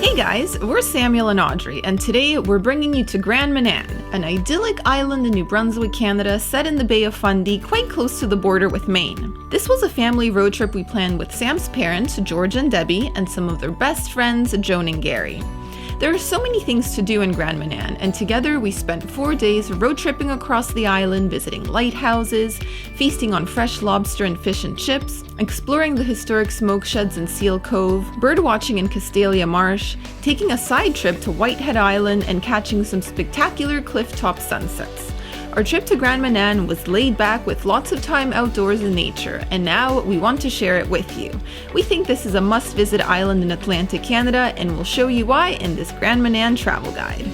Hey guys, we're Samuel and Audrey, and today we're bringing you to Grand Manan, an idyllic island in New Brunswick, Canada, set in the Bay of Fundy, quite close to the border with Maine. This was a family road trip we planned with Sam's parents, George and Debbie, and some of their best friends, Joan and Gary. There are so many things to do in Grand Manan, and together we spent 4 days road tripping across the island, visiting lighthouses, feasting on fresh lobster and fish and chips, exploring the historic Smokesheds in Seal Cove, birdwatching in Castalia Marsh, taking a side trip to Whitehead Island, and catching some spectacular cliff-top sunsets. Our trip to Grand Manan was laid back with lots of time outdoors in nature, and now we want to share it with you. We think this is a must-visit island in Atlantic Canada, and we'll show you why in this Grand Manan travel guide.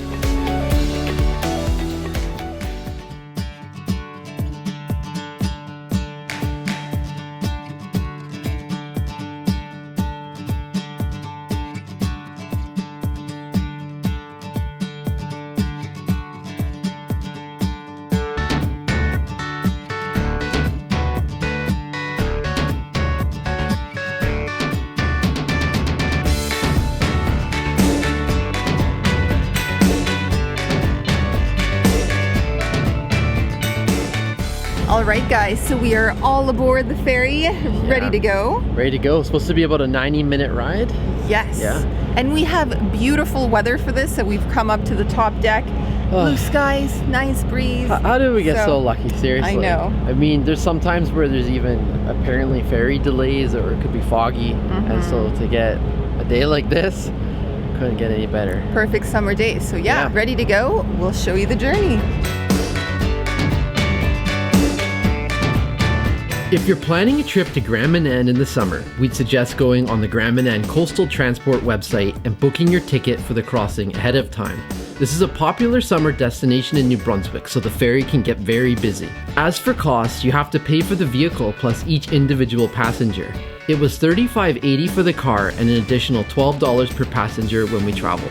Alright guys, so we are all aboard the ferry, ready to go. Ready to go. It's supposed to be about a 90-minute ride. Yes. Yeah. And we have beautiful weather for this, so we've come up to the top deck. Blue skies, nice breeze. How did we get so lucky, seriously? I know. I mean, there's some times where there's even apparently ferry delays or it could be foggy. And so to get a day like this, couldn't get any better. Perfect summer day. So yeah, ready to go. We'll show you the journey. If you're planning a trip to Grand Manan in the summer, we'd suggest going on the Grand Manan Coastal Transport website and booking your ticket for the crossing ahead of time. This is a popular summer destination in New Brunswick, so the ferry can get very busy. As for costs, you have to pay for the vehicle plus each individual passenger. It was $35.80 for the car and an additional $12 per passenger when we traveled.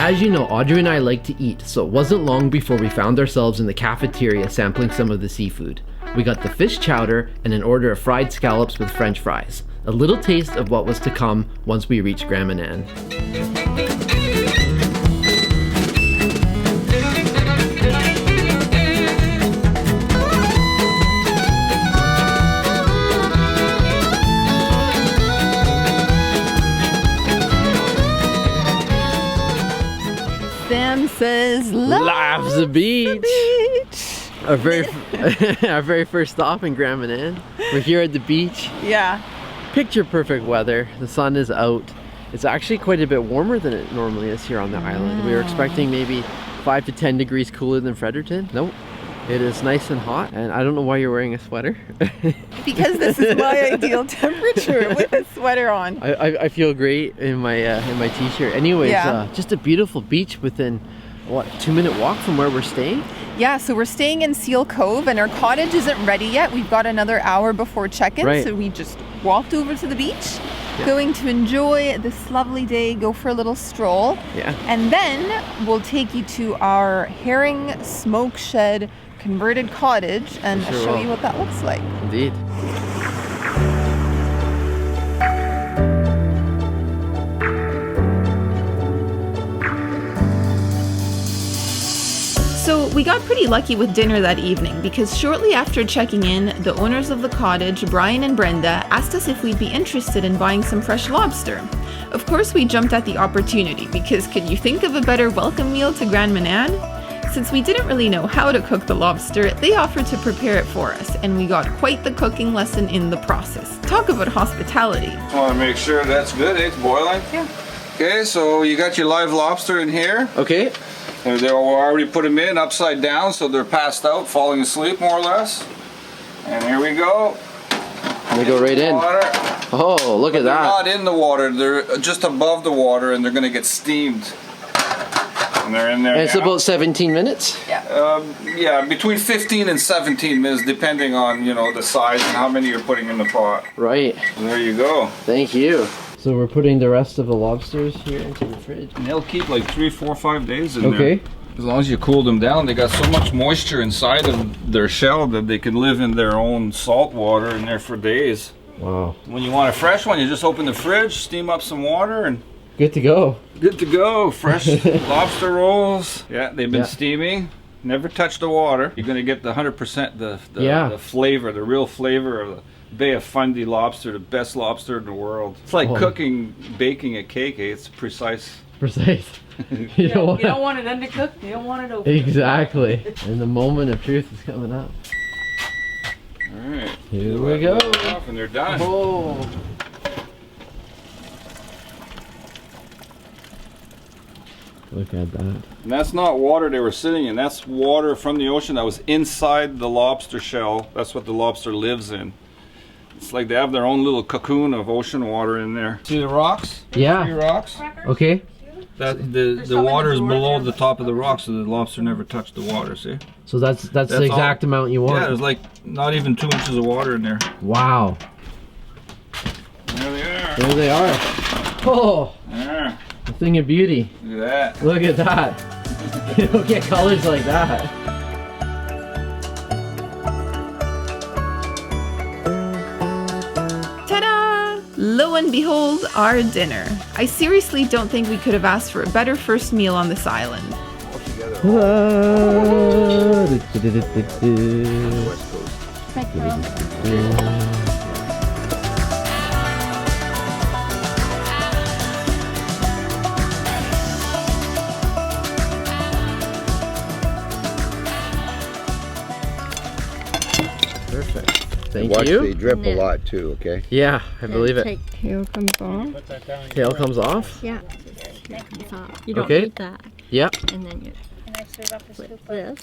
As you know, Audrey and I like to eat, so it wasn't long before we found ourselves in the cafeteria sampling some of the seafood. We got the fish chowder and an order of fried scallops with French fries. A little taste of what was to come once we reached Grand Manan. Sam says, loves the beach. Our very first stop in Grand Manan. We're here at the beach. Yeah. Picture perfect weather. The sun is out. It's actually quite a bit warmer than it normally is here on the island. We were expecting maybe 5 to 10 degrees cooler than Fredericton. Nope. It is nice and hot, and I don't know why you're wearing a sweater. Because this is my ideal temperature with a sweater on. I feel great in my t-shirt. Anyways, just a beautiful beach within, what, 2-minute walk from where we're staying? Yeah, so we're staying in Seal Cove, and our cottage isn't ready yet. We've got another hour before check-in, so we just walked over to the beach. Going to enjoy this lovely day, go for a little stroll. Yeah. And then we'll take you to our herring smoke shed converted cottage and show you what that looks like. Indeed. So we got pretty lucky with dinner that evening because shortly after checking in, the owners of the cottage, Brian and Brenda, asked us if we'd be interested in buying some fresh lobster. Of course, we jumped at the opportunity because could you think of a better welcome meal to Grand Manan? Since we didn't really know how to cook the lobster, they offered to prepare it for us, and we got quite the cooking lesson in the process. Talk about hospitality. I want to make sure that's good. It's boiling. Yeah. Okay, so you got your live lobster in here. Okay. And they already put them in upside down, so they're passed out, falling asleep more or less. And here we go. They go right in. Water. Oh, look at that. They're not in the water. They're just above the water, and they're going to get steamed. And they're in there. And it's about 17 minutes? Yeah. Yeah, between 15 and 17 minutes, depending on, you know, the size and how many you're putting in the pot. Right. And there you go. Thank you. So we're putting the rest of the lobsters here into the fridge. And they'll keep like 3, 4, 5 days in there. Okay. As long as you cool them down, they got so much moisture inside of their shell that they can live in their own salt water in there for days. Wow. When you want a fresh one, you just open the fridge, steam up some water, and Good to go. good to go. Fresh lobster rolls. Yeah, they've been steaming. Never touch the water. You're gonna get the 100% the flavor, the real flavor of the Bay of Fundy lobster, the best lobster in the world. It's like baking a cake. It's precise. You don't want it undercooked. You don't want it open. Exactly. And the moment of truth is coming up. All right. Here we go. Off and they're done. Oh. Look at that. And that's not water they were sitting in. That's water from the ocean that was inside the lobster shell. That's what the lobster lives in. It's like they have their own little cocoon of ocean water in there. See the rocks? Yeah. 3 rocks? Okay. That the water is below the top of the rock, so the lobster never touched the water. See? So that's the exact amount you want. Yeah, there's like not even 2 inches of water in there. Wow. There they are. There they are. Oh, There. a thing of beauty. Look at that. Look at that. You don't get colors like that. Ta-da! Lo and behold, our dinner. I seriously don't think we could have asked for a better first meal on this island. Perfect. Thank Watch you. they drip a lot too, okay? Yeah, I believe it. Tail comes off. Tail comes off. Yeah. Tail comes off. You don't Okay. need that. Yeah. And then you flip this.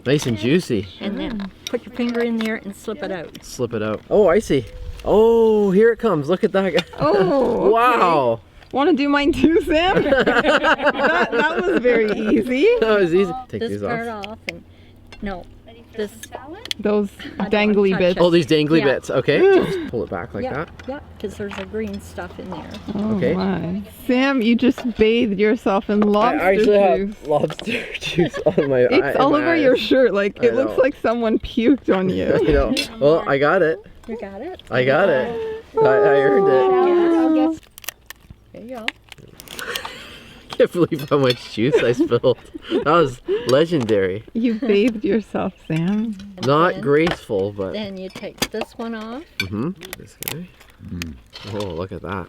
Nice and juicy. And then put your finger in there and slip it out. Slip it out. Oh, I see. Oh, here it comes. Look at that guy. Oh, Wow. Want to do mine too, Sam? that was very easy. That was easy. Take This these part off. off and no. This Those I don't dangly touch bits. it. Oh, these dangly Yeah. bits. Okay. Just pull it back like yeah, that. yeah, because there's a green stuff in there. Oh Okay. my. Sam, you just bathed yourself in lobster I actually juice. have lobster juice on my It's all over your shirt. Like I it looks know. like someone puked on you. You know. Well, I got it. You got it? I got it. I earned it. There you go. I can't believe how much juice I spilled. That was legendary. You bathed yourself, Sam. And Not then- graceful, but. Then you take this one off. This guy. Oh, look at that.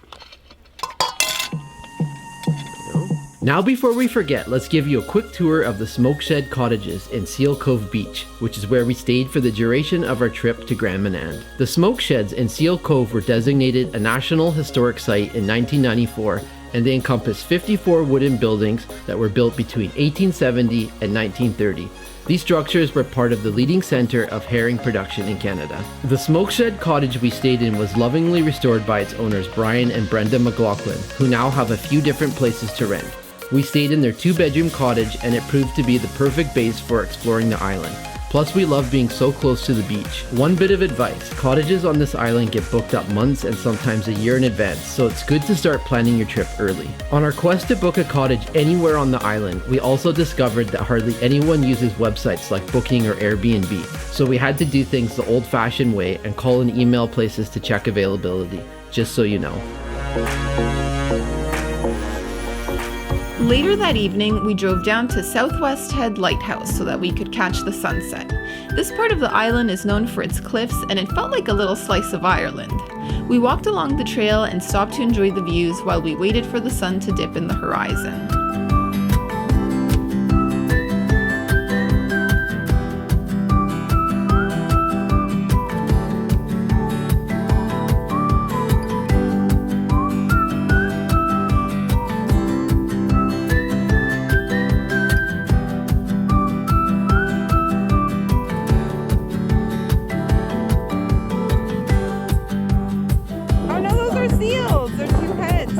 Now before we forget, let's give you a quick tour of the Smokeshed Cottages in Seal Cove Beach, which is where we stayed for the duration of our trip to Grand Manan. The Smokesheds in Seal Cove were designated a National Historic Site in 1994, and they encompass 54 wooden buildings that were built between 1870 and 1930. These structures were part of the leading center of herring production in Canada. The Smokeshed Cottage we stayed in was lovingly restored by its owners Brian and Brenda McLaughlin, who now have a few different places to rent. We stayed in their 2-bedroom cottage and it proved to be the perfect base for exploring the island. Plus we love being so close to the beach. One bit of advice, cottages on this island get booked up months and sometimes a year in advance, so it's good to start planning your trip early. On our quest to book a cottage anywhere on the island, we also discovered that hardly anyone uses websites like Booking or Airbnb, so we had to do things the old-fashioned way and call and email places to check availability, just so you know. Later that evening, we drove down to Whitehead Lighthouse so that we could catch the sunset. This part of the island is known for its cliffs, and it felt like a little slice of Ireland. We walked along the trail and stopped to enjoy the views while we waited for the sun to dip in the horizon. Oh no, those are seals! They're 2 heads.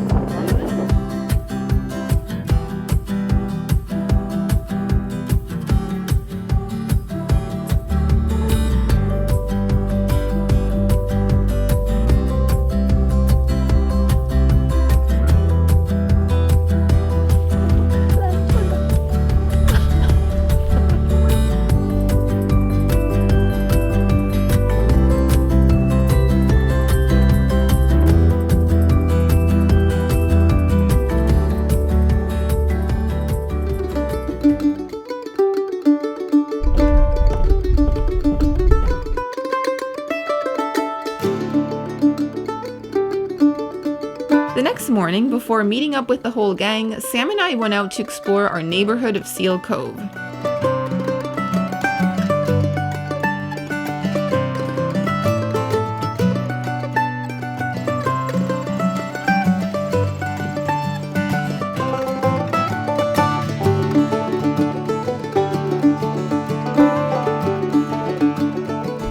The next morning, before meeting up with the whole gang, Sam and I went out to explore our neighborhood of Seal Cove.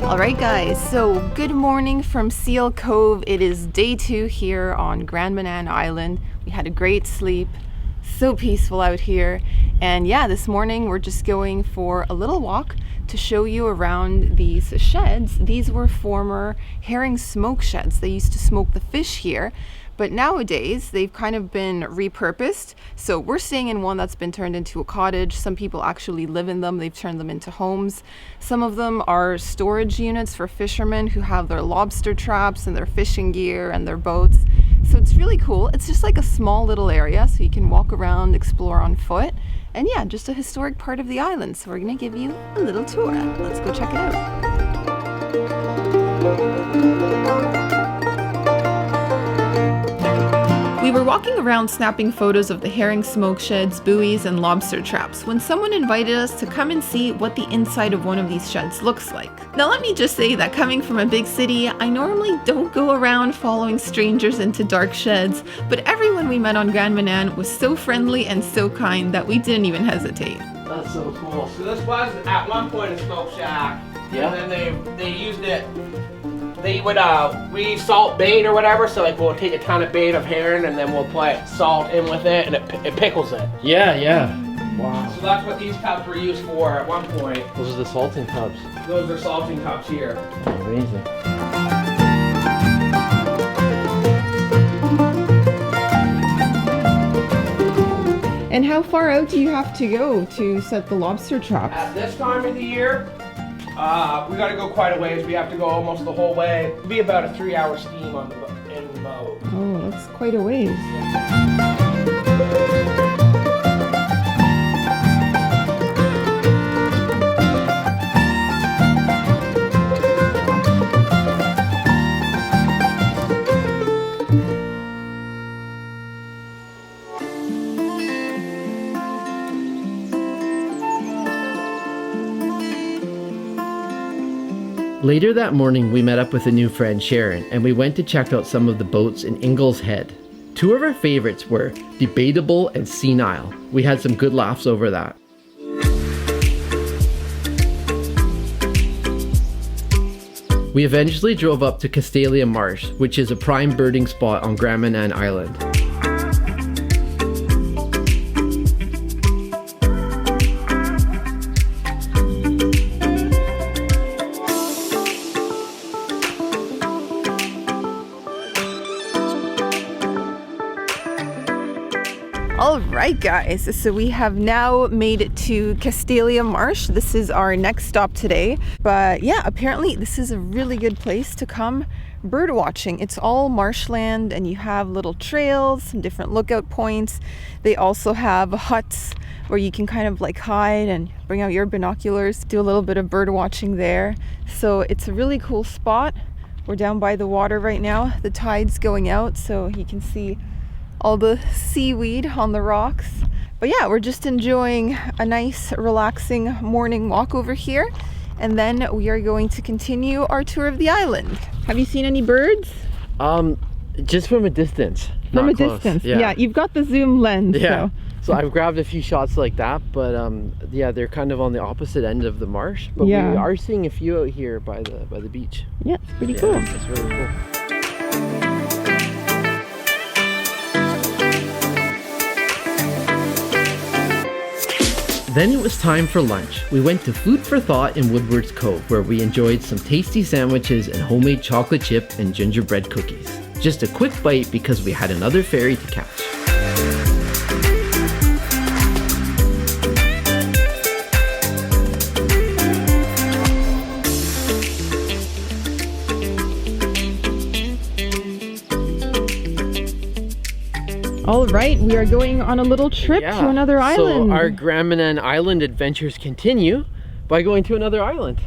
Alright guys, so good morning from Seal Cove. It is day 2 here on Grand Manan Island. We had a great sleep, so peaceful out here. And yeah, this morning we're just going for a little walk to show you around these sheds. These were former herring smoke sheds. They used to smoke the fish here. But nowadays, they've kind of been repurposed. So we're staying in one that's been turned into a cottage. Some people actually live in them. They've turned them into homes. Some of them are storage units for fishermen who have their lobster traps and their fishing gear and their boats. So it's really cool. It's just like a small little area, so you can walk around, explore on foot. And yeah, just a historic part of the island. So we're gonna give you a little tour. Let's go check it out. We were walking around snapping photos of the herring smoke sheds, buoys, and lobster traps when someone invited us to come and see what the inside of one of these sheds looks like. Now let me just say that coming from a big city, I normally don't go around following strangers into dark sheds, but everyone we met on Grand Manan was so friendly and so kind that we didn't even hesitate. That's so cool. So this was at one point a smoke shack. Yeah. And then they used it. They would we salt bait or whatever. So like we'll take a ton of bait of herring and then we'll put salt in with it and it pickles it. Yeah, yeah. Wow. So that's what these tubs were used for at one point. Those are the salting tubs. Those are salting tubs here. Amazing. And how far out do you have to go to set the lobster traps? At this time of the year, we got to go quite a ways. We have to go almost the whole way. It'd be about a 3-hour steam on in the boat. Oh, that's quite a ways. Later that morning, we met up with a new friend, Sharon, and we went to check out some of the boats in Ingalls Head. 2 of our favorites were Debatable and Senile. We had some good laughs over that. We eventually drove up to Castelia Marsh, which is a prime birding spot on Grand Manan Island. Alright guys, so we have now made it to Castelia Marsh. This is our next stop today. But yeah, apparently this is a really good place to come bird watching. It's all marshland and you have little trails, some different lookout points. They also have huts where you can kind of like hide and bring out your binoculars, do a little bit of bird watching there. So it's a really cool spot. We're down by the water right now. The tide's going out, so you can see all the seaweed on the rocks. But yeah, we're just enjoying a nice relaxing morning walk over here, and then we are going to continue our tour of the island. Have you seen any birds? Just from a distance. From not a close. distance, Yeah. yeah. You've got the zoom lens. Yeah. So I've grabbed a few shots like that, but yeah, they're kind of on the opposite end of the marsh. But we are seeing a few out here by the beach. Yeah, it's pretty cool. It's really cool. Then it was time for lunch. We went to Food for Thought in Woodward's Cove, where we enjoyed some tasty sandwiches and homemade chocolate chip and gingerbread cookies. Just a quick bite because we had another ferry to catch. All right, we are going on a little trip to another island. So our Grand Manan Island adventures continue by going to another island.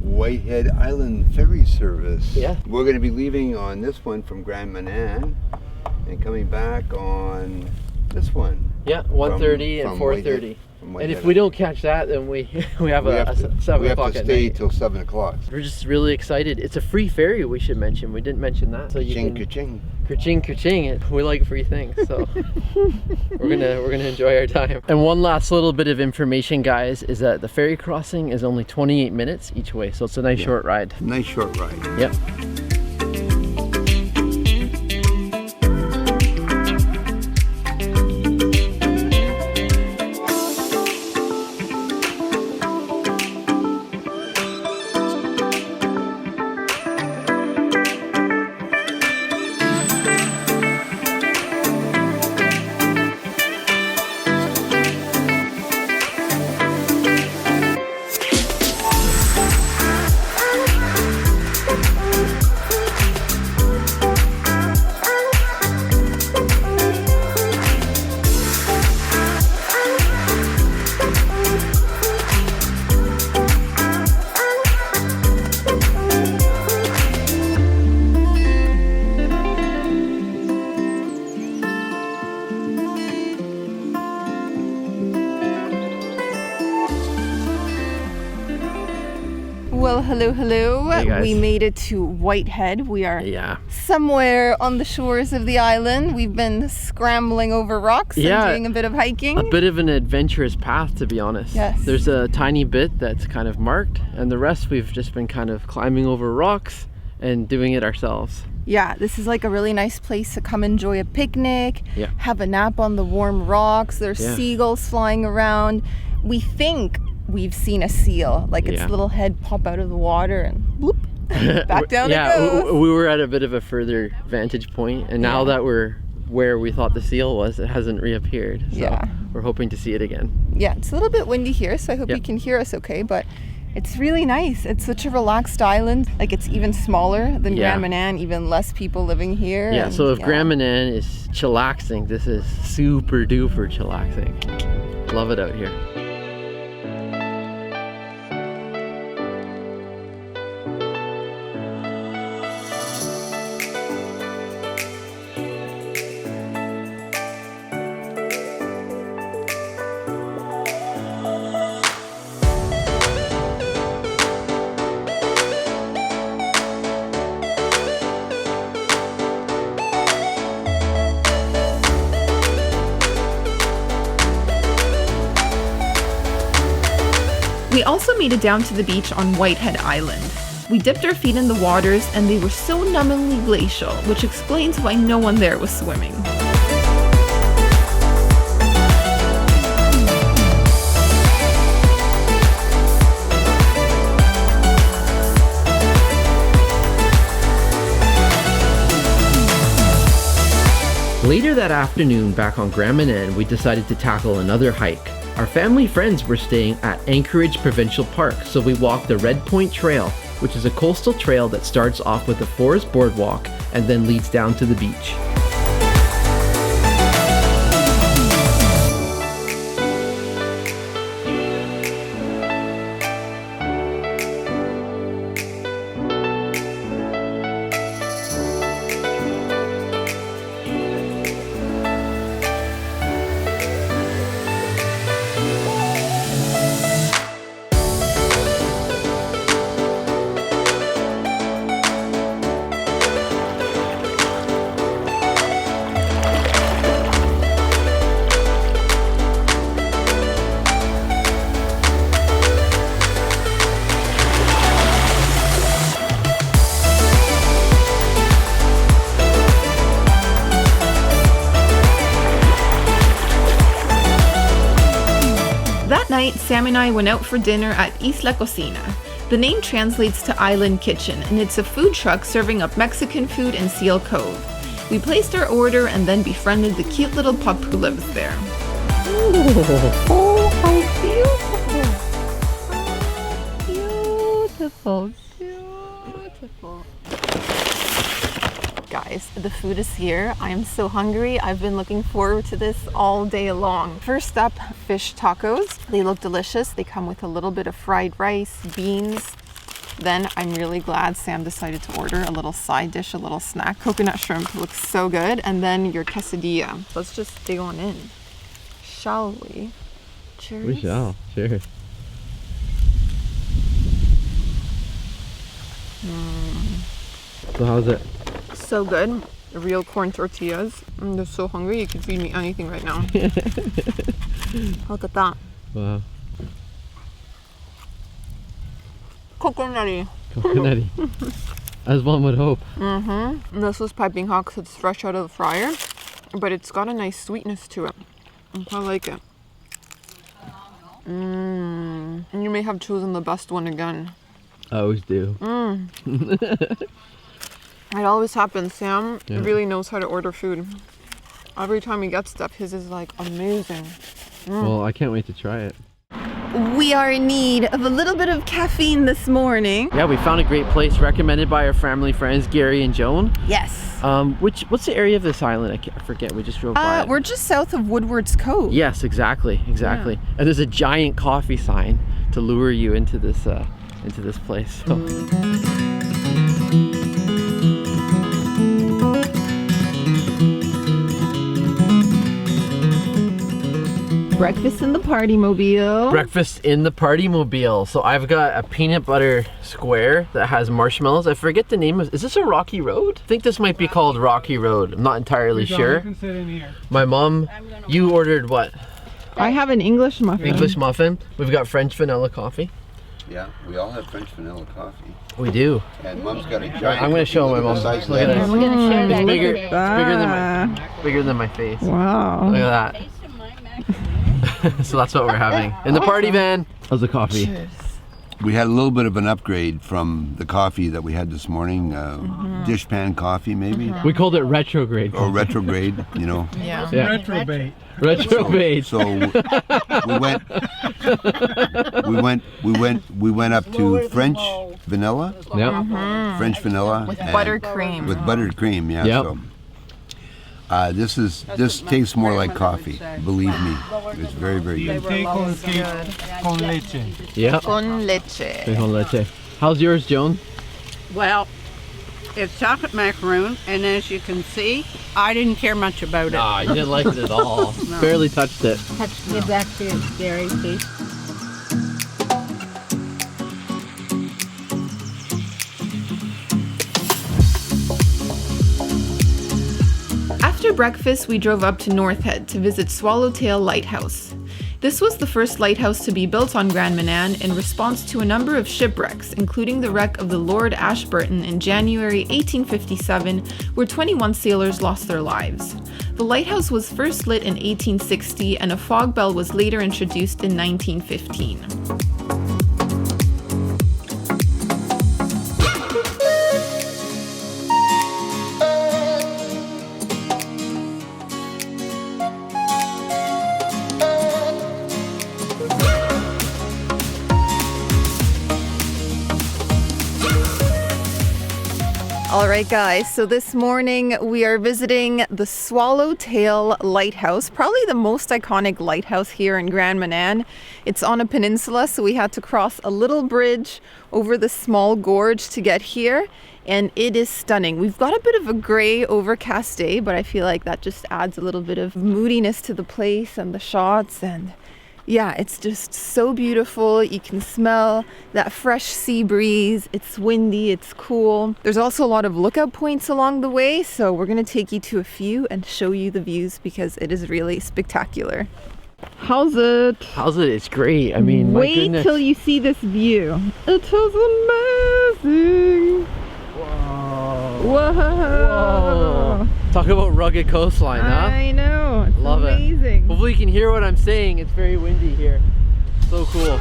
Whitehead Island ferry service. Yeah. We're going to be leaving on this one from Grand Manan, and coming back on this one. Yeah, 1:30 and 4:30. And if we don't catch that, then we have a 7 o'clock at night. We have to stay till 7 o'clock. We're just really excited. It's a free ferry, we should mention. We didn't mention that. So you Ka-ching, can ka-ching. ka-ching, ka-ching. We like free things, so we're gonna enjoy our time. And one last little bit of information, guys, is that the ferry crossing is only 28 minutes each way, so it's a nice short ride. Nice short ride. Yep. Well, hello. Hey, guys. We made it to Whitehead. We are somewhere on the shores of the island. We've been scrambling over rocks and doing a bit of hiking. A bit of an adventurous path, to be honest. Yes. There's a tiny bit that's kind of marked, and the rest we've just been kind of climbing over rocks and doing it ourselves. Yeah, this is like a really nice place to come enjoy a picnic, Yeah. have a nap on the warm rocks. There's seagulls flying around. We think we've seen a seal, like its little head pop out of the water and bloop, back down it goes. We were at a bit of a further vantage point, and now that we're where we thought the seal was, it hasn't reappeared. So we're hoping to see it again. Yeah, it's a little bit windy here, so I hope you can hear us okay, but it's really nice. It's such a relaxed island. Like, it's even smaller than Grand Manan, even less people living here. Yeah, and, so if Grand Manan is chillaxing, this is super duper chillaxing. Love it out here. We also made it down to the beach on Whitehead Island. We dipped our feet in the waters and they were so numbingly glacial, which explains why no one there was swimming. Later that afternoon, back on Grand Manan, we decided to tackle another hike. Our family friends were staying at Anchorage Provincial Park, so we walked the Red Point Trail, which is a coastal trail that starts off with a forest boardwalk and then leads down to the beach. Sam and I went out for dinner at Isla Cocina. The name translates to Island Kitchen, and it's a food truck serving up Mexican food in Seal Cove. We placed our order and then befriended the cute little pup who lives there. Oh, how beautiful. Beautiful. Guys, the food is here. I am so hungry. I've been looking forward to this all day long. First up, fish tacos. They look delicious. They come with a little bit of fried rice, beans, Then I'm really glad Sam decided to order a little side dish, a little snack. Coconut shrimp looks so good. And then your quesadilla. Let's just dig on in. Shall we? Cheers. We shall. Cheers. So how's it? So good. Real corn tortillas. I'm just so hungry. You could feed me anything right now. Look at that. Wow. Coconutty. Coconutty. As one would hope. This was piping hot because it's fresh out of the fryer, but it's got a nice sweetness to it. I like it. And you may have chosen the best one again. I always do. It always happens. Sam really knows how to order food. Every time he gets stuff, his is like amazing. Well, I can't wait to try it. We are in need of a little bit of caffeine this morning. Yeah, we found a great place recommended by our family friends, Gary and Joan. Yes. What's the area of this island? I forget. We just drove by it. We're just south of Woodward's Cove. Yes, exactly. And there's a giant coffee sign to lure you into this place. So. Breakfast in the party mobile. Breakfast in the party mobile. So I've got a peanut butter square that has marshmallows. I forget the name of. Is this a Rocky Road? I think this might be called Rocky Road. I'm not entirely sure. You can sit in here. My mom, you ordered what? I have an English muffin. English muffin. We've got French vanilla coffee. Yeah, we all have French vanilla coffee. We do. And Mom's got a giant. I'm gonna show my mom. size Look at this. We're gonna share that. It's bigger. today. It's bigger than my face. Wow. Look at that. So that's what we're having in the party van. How's the coffee? Cheers. We had a little bit of an upgrade from the coffee that we had this morning. Dishpan coffee, maybe, We called it retrograde. or retrograde. You know. Yeah. Yeah. Retrobate. Retrograde. So we went up to French vanilla, Yep. French vanilla With and- buttercream. with buttered cream. Yeah. Yep. So, this tastes more like coffee. Believe me, it's very very good. Té con leche. Yep. Con leche. Con leche. How's yours, Joan? Well, it's chocolate macaroon, and as you can see, I didn't care much about it. Ah, you didn't like it at all. Barely touched it. Give back to Gary, please. After breakfast, we drove up to Northhead to visit Swallowtail Lighthouse. This was the first lighthouse to be built on Grand Manan in response to a number of shipwrecks, including the wreck of the Lord Ashburton in January 1857, where 21 sailors lost their lives. The lighthouse was first lit in 1860, and a fog bell was later introduced in 1915. All right, guys, so this morning we are visiting the Swallowtail Lighthouse, probably the most iconic lighthouse here in Grand Manan. It's on a peninsula, so we had to cross a little bridge over the small gorge to get here, and it is stunning. We've got a bit of a gray overcast day, but I feel like that just adds a little bit of moodiness to the place and the shots, and yeah, it's just so beautiful. You can smell that fresh sea breeze. It's windy, it's cool. There's also a lot of lookout points along the way, so we're gonna take you to a few and show you the views because it is really spectacular. How's it? How's it? It's great. I mean, my Wait goodness. till you see this view. It is amazing. Whoa. Whoa. Talk about rugged coastline, huh? I know. It's Love amazing. it. Hopefully you can hear what I'm saying. It's very windy here. So cool.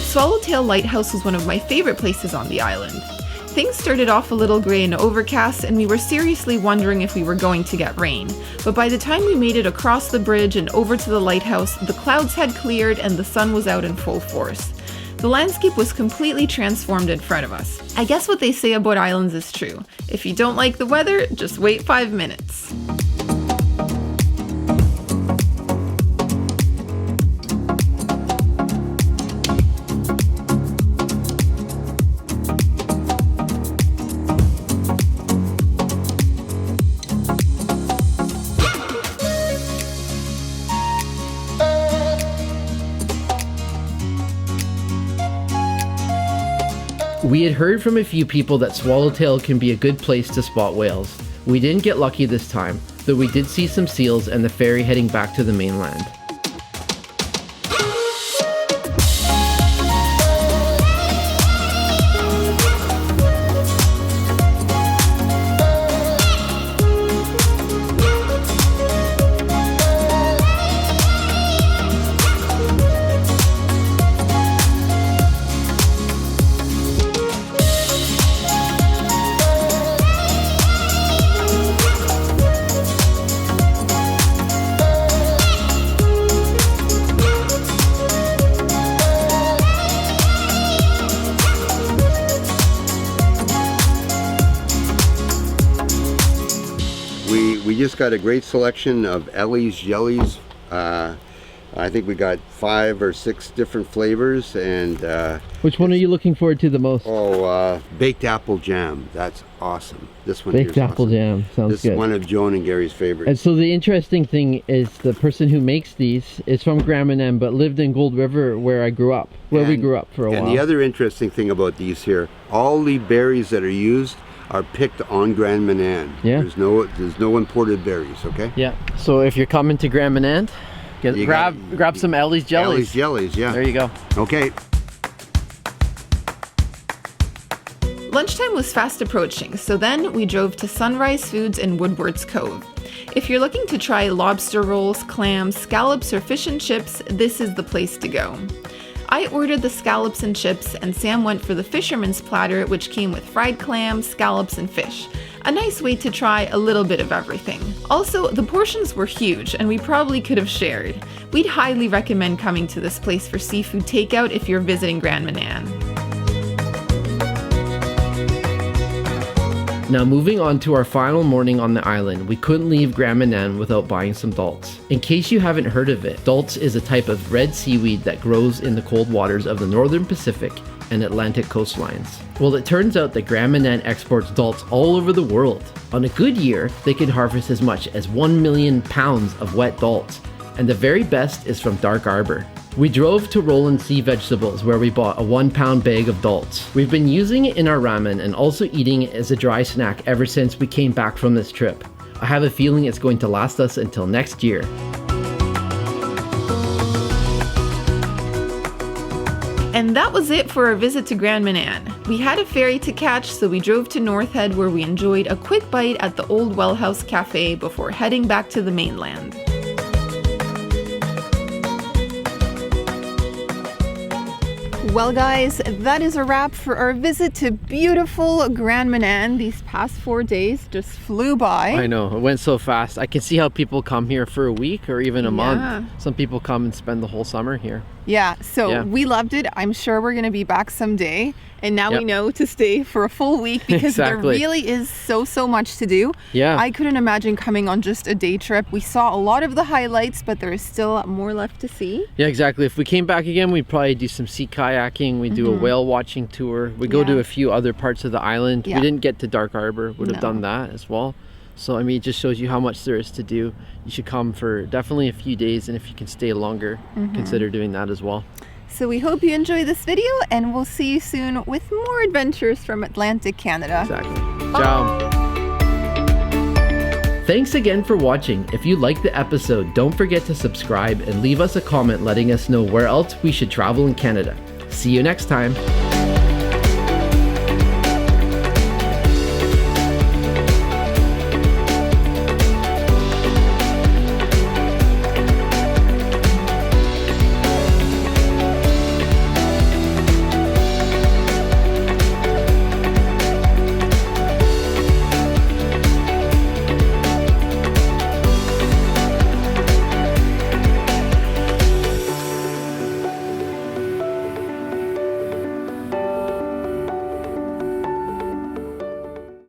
Swallowtail Lighthouse was one of my favorite places on the island. Things started off a little gray and overcast, and we were seriously wondering if we were going to get rain. But by the time we made it across the bridge and over to the lighthouse, the clouds had cleared and the sun was out in full force. The landscape was completely transformed in front of us. I guess what they say about islands is true. If you don't like the weather, just wait 5 minutes. We had heard from a few people that Swallowtail can be a good place to spot whales. We didn't get lucky this time, though we did see some seals and the ferry heading back to the mainland. We just got a great selection of Ellie's jellies. I think we got 5 or 6 different flavors, and Which one are you looking forward to the most? baked apple jam. That's awesome. This one Baked here's apple awesome. jam sounds This good. is one of Joan and Gary's favorites. And so the interesting thing is the person who makes these is from Grand Manan but lived in Gold River where I grew up, we grew up for a while. And the other interesting thing about these here, all the berries that are used are picked on Grand Manan. Yeah. There's no imported berries, okay? Yeah. So if you're coming to Grand Manan, grab some Ellie's jellies. Ellie's jellies, yeah. There you go. Okay. Lunchtime was fast approaching, so then we drove to Sunrise Foods in Woodward's Cove. If you're looking to try lobster rolls, clams, scallops, or fish and chips, this is the place to go. I ordered the scallops and chips, and Sam went for the fisherman's platter, which came with fried clams, scallops, and fish. A nice way to try a little bit of everything. Also, the portions were huge, and we probably could have shared. We'd highly recommend coming to this place for seafood takeout if you're visiting Grand Manan. Now moving on to our final morning on the island, we couldn't leave Grand Manan without buying some Dalts. In case you haven't heard of it, Dalts is a type of red seaweed that grows in the cold waters of the northern Pacific and Atlantic coastlines. Well, it turns out that Grand Manan exports Dalts all over the world. On a good year, they can harvest as much as 1 million pounds of wet Dalts, and the very best is from Dark Arbor. We drove to Roland Sea Vegetables where we bought a 1-pound bag of Dalts. We've been using it in our ramen and also eating it as a dry snack ever since we came back from this trip. I have a feeling it's going to last us until next year. And that was it for our visit to Grand Manan. We had a ferry to catch, so we drove to North Head where we enjoyed a quick bite at the Old Well House Cafe before heading back to the mainland. Well guys, that is a wrap for our visit to beautiful Grand Manan. These past 4 days just flew by. I know, it went so fast. I can see how people come here for a week or even a month. Some people come and spend the whole summer here. Yeah, so we loved it. I'm sure we're going to be back someday. And now we know to stay for a full week because there really is so much to do. Yeah. I couldn't imagine coming on just a day trip. We saw a lot of the highlights, but there is still more left to see. Yeah, exactly. If we came back again, we'd probably do some sea kayaking. We'd do a whale watching tour. We'd go to a few other parts of the island. We didn't get to Dark Arbor. Would have done that as well. So, I mean, it just shows you how much there is to do. You should come for definitely a few days, and if you can stay longer, consider doing that as well. So we hope you enjoy this video, and we'll see you soon with more adventures from Atlantic Canada. Exactly. Ciao. Thanks again for watching. If you liked the episode, don't forget to subscribe and leave us a comment letting us know where else we should travel in Canada. See you next time.